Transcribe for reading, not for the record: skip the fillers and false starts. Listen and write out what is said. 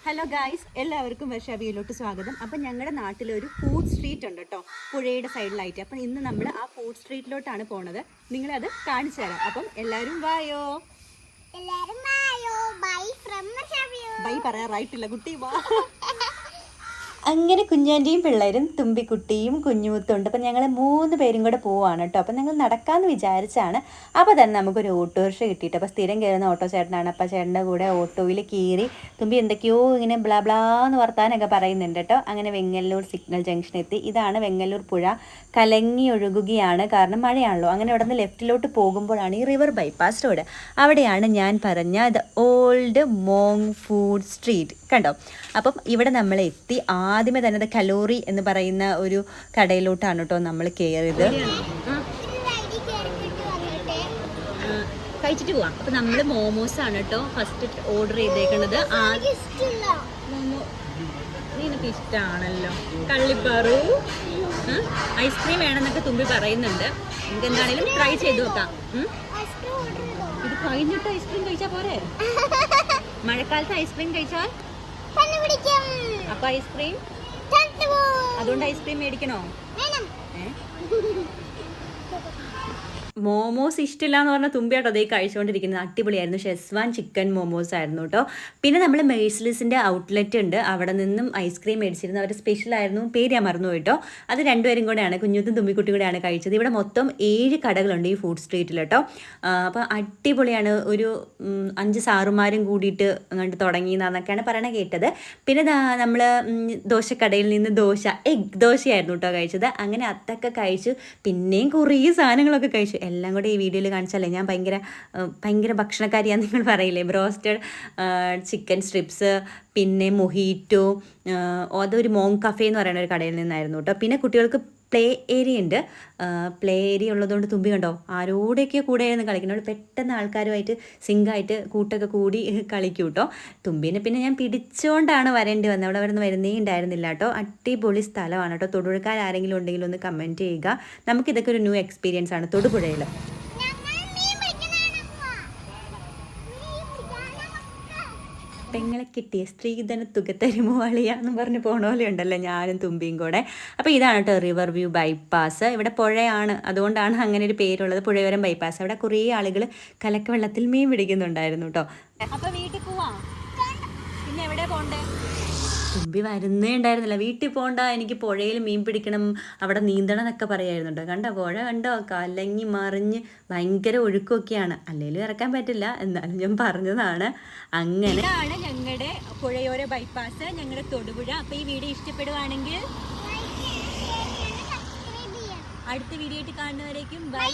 Hello guys, എല്ലാവർക്കും വർഷാബിയിലോട്ട് സ്വാഗതം. അപ്പം ഞങ്ങളുടെ നാട്ടിലൊരു ഫുഡ് സ്ട്രീറ്റ് ഉണ്ട് കേട്ടോ, പുഴയുടെ സൈഡിലായിട്ട്. അപ്പം ഇന്ന് നമ്മൾ ആ ഫുഡ് സ്ട്രീറ്റിലോട്ടാണ് പോണത്. നിങ്ങളത് കാണിച്ചു തരാം. അപ്പം എല്ലാവരും വായോ. ബൈ പറയാറായിട്ടില്ല കുട്ടി, വാ. അങ്ങനെ കുഞ്ഞാൻ്റെയും പിള്ളേരും തുമ്പിക്കുട്ടിയും കുഞ്ഞുമുത്തും ഉണ്ട്. അപ്പം ഞങ്ങൾ 3 പേരും കൂടെ പോവാണ് കേട്ടോ. അപ്പം ഞങ്ങൾ നടക്കാമെന്ന് വിചാരിച്ചാണ്. അപ്പോൾ തന്നെ നമുക്കൊരു ഓട്ടോറിക്ഷ കിട്ടിയിട്ട്, അപ്പോൾ സ്ഥിരം കയറുന്ന ഓട്ടോ ചേട്ടനാണ്. അപ്പോൾ ചേട്ടൻ്റെ കൂടെ ഓട്ടോയിൽ കയറി തുമ്പി എന്തൊക്കെയോ ഇങ്ങനെ ബ്ലാ ബ്ലാ എന്ന് വർത്താനൊക്കെ പറയുന്നുണ്ട് കേട്ടോ. അങ്ങനെ വെങ്ങല്ലൂർ സിഗ്നൽ ജംഗ്ഷൻ എത്തി. ഇതാണ് വെങ്ങല്ലൂർ പുഴ. കലങ്ങി ഒഴുകുകയാണ്, കാരണം മഴയാണല്ലോ. അങ്ങനെ അവിടെ നിന്ന് ലെഫ്റ്റിലോട്ട് പോകുമ്പോഴാണ് ഈ റിവർ ബൈപ്പാസ് റോഡ്. അവിടെയാണ് ഞാൻ പറഞ്ഞ ദ ഓൾഡ് മോങ് ഫുഡ് സ്ട്രീറ്റ് കണ്ടോ. അപ്പം ഇവിടെ നമ്മൾ എത്തി. ആദ്യമേ തന്നെ കലോറി എന്ന് പറയുന്ന ഒരു കടയിലോട്ടാണ് കേട്ടോ നമ്മൾ കയറിയത്. കഴിച്ചിട്ട് പോവാം. അപ്പം നമ്മൾ മോമോസ് ആണ് കേട്ടോ ഫസ്റ്റ് ഓർഡർ ചെയ്തേക്കുന്നത്. മോമോ നിനക്ക് ഇഷ്ടമാണല്ലോ. കള്ളിപ്പാറു ഐസ്ക്രീം വേണമെന്നൊക്കെ തുമ്പി പറയുന്നുണ്ട്. നമുക്ക് എന്താണെങ്കിലും ട്രൈ ചെയ്ത് നോക്കാം. ഇത് കഴിഞ്ഞിട്ട് ഐസ്ക്രീം കഴിച്ചാൽ പോരെ? മഴക്കാലത്ത് ഐസ്ക്രീം കഴിച്ചാൽ അപ്പൊ ഐസ്ക്രീം, അതുകൊണ്ട് ഐസ്ക്രീം മേടിക്കണോ? മോമോസ് ഇഷ്ടമില്ല എന്ന് പറഞ്ഞാൽ തുമ്പിയാട്ടോ അതേ കഴിച്ചുകൊണ്ടിരിക്കുന്നത്. അടിപൊളിയായിരുന്നു. ഷെസ്വാൻ ചിക്കൻ മോമോസ് ആയിരുന്നു കേട്ടോ. പിന്നെ നമ്മൾ മെയ്സ്ലിസിൻ്റെ ഔട്ട്ലെറ്റ് ഉണ്ട്, അവിടെ നിന്നും ഐസ്ക്രീം മേടിച്ചിരുന്നു. അവർ സ്പെഷ്യലായിരുന്നു, പേര് ഞാൻ മറന്നു പോയിട്ടോ. അത് രണ്ടുപേരും കൂടെയാണ്, കുഞ്ഞുത്തും തുമ്പിക്കുട്ടി കൂടെയാണ് കഴിച്ചത്. ഇവിടെ മൊത്തം 7 കടകളുണ്ട് ഈ ഫുഡ് സ്ട്രീറ്റിൽ കേട്ടോ. അപ്പോൾ അടിപൊളിയാണ്. ഒരു 5 സാറുമാരും കൂടിയിട്ട് അങ്ങോട്ട് തുടങ്ങിയെന്നൊക്കെയാണ് പറയണ കേട്ടത്. പിന്നെ നമ്മൾ ദോശക്കടയിൽ നിന്ന് എഗ് ദോശയായിരുന്നു കേട്ടോ കഴിച്ചത്. അങ്ങനെ അതൊക്കെ കഴിച്ചു. പിന്നെയും കുറേ സാധനങ്ങളൊക്കെ കഴിച്ചു. എല്ലാം കൂടെ ഈ വീഡിയോയിൽ കാണിച്ചാലേ ഞാൻ ഭയങ്കര ഭക്ഷണക്കാരിയാന്ന് നിങ്ങൾ പറയില്ലേ. ബ്രോസ്റ്റഡ് ചിക്കൻ സ്ട്രിപ്സ്, പിന്നെ മൊഹീറ്റോ, അതൊരു മോങ് കഫേ എന്ന് പറയുന്ന ഒരു കടയിൽ നിന്നായിരുന്നു കേട്ടോ. പിന്നെ കുട്ടികൾക്ക് പ്ലേ ഏരിയ ഉണ്ട്. പ്ലേ ഏരിയ ഉള്ളതുകൊണ്ട് തുമ്പി കണ്ടോ ആരോടെയൊക്കെ കൂടെ ആയിരുന്നു കളിക്കുന്നത്. പെട്ടെന്ന് ആൾക്കാരുമായിട്ട് സിങ്കായിട്ട് കൂട്ടൊക്കെ കൂടി കളിക്കും കേട്ടോ. തുമ്പീനെ പിന്നെ ഞാൻ പിടിച്ചുകൊണ്ടാണ് വരേണ്ടി വന്നത്. അവിടെ വരുന്ന വരുന്നേ ഉണ്ടായിരുന്നില്ല കേട്ടോ. അടിപൊളി സ്ഥലമാണ് കേട്ടോ. തൊടുപുഴക്കാർ ആരെങ്കിലും ഉണ്ടെങ്കിൽ ഒന്ന് കമൻറ്റ് ചെയ്യുക. നമുക്കിതൊക്കെ ഒരു ന്യൂ എക്സ്പീരിയൻസ് ആണ് തൊടുപുഴയിൽ. പെങ്ങളെ കിട്ടിയ സ്ത്രീധന തുക തരുമോ അളിയാന്ന് പറഞ്ഞ് പോണ പോലെ ഉണ്ടല്ലോ ഞാനും തുമ്പിയും കൂടെ. അപ്പോൾ ഇതാണ് കേട്ടോ റിവർ വ്യൂ ബൈപ്പാസ്. ഇവിടെ പുഴയാണ്, അതുകൊണ്ടാണ് അങ്ങനെ ഒരു പേരുള്ളത്, പുഴയോരം ബൈപ്പാസ്. അവിടെ കുറേ ആളുകൾ കലക്ക വെള്ളത്തിൽ മീൻ പിടിക്കുന്നുണ്ടായിരുന്നു കേട്ടോ. അപ്പോൾ വീട്ടിൽ പോവാം. പിന്നെ എവിടെ പോകണ്ടേ? തുമ്പി വരുന്നേ ഉണ്ടായിരുന്നില്ല. വീട്ടിൽ പോകണ്ട, എനിക്ക് പുഴയിൽ മീൻ പിടിക്കണം, അവിടെ നീന്തണം എന്നൊക്കെ പറയായിരുന്നുണ്ടോ. കണ്ടോ പുഴ കണ്ടോ, കലങ്ങി മറിഞ്ഞ് ഭയങ്കര ഒഴുക്കൊക്കെയാണ്. അല്ലെങ്കിലും ഇറക്കാൻ പറ്റില്ല, എന്നാലും ഞാൻ പറഞ്ഞതാണ്. അങ്ങനെ ഞങ്ങളുടെ പുഴയോര ബൈപ്പാസ്, ഞങ്ങളുടെ തൊടുപുഴ. അപ്പോൾ ഈ വീഡിയോ ഇഷ്ടപ്പെടുവാണെങ്കിൽ അടുത്ത വീഡിയോ ആയിട്ട് കാണുന്നവരേക്കും ബൈ.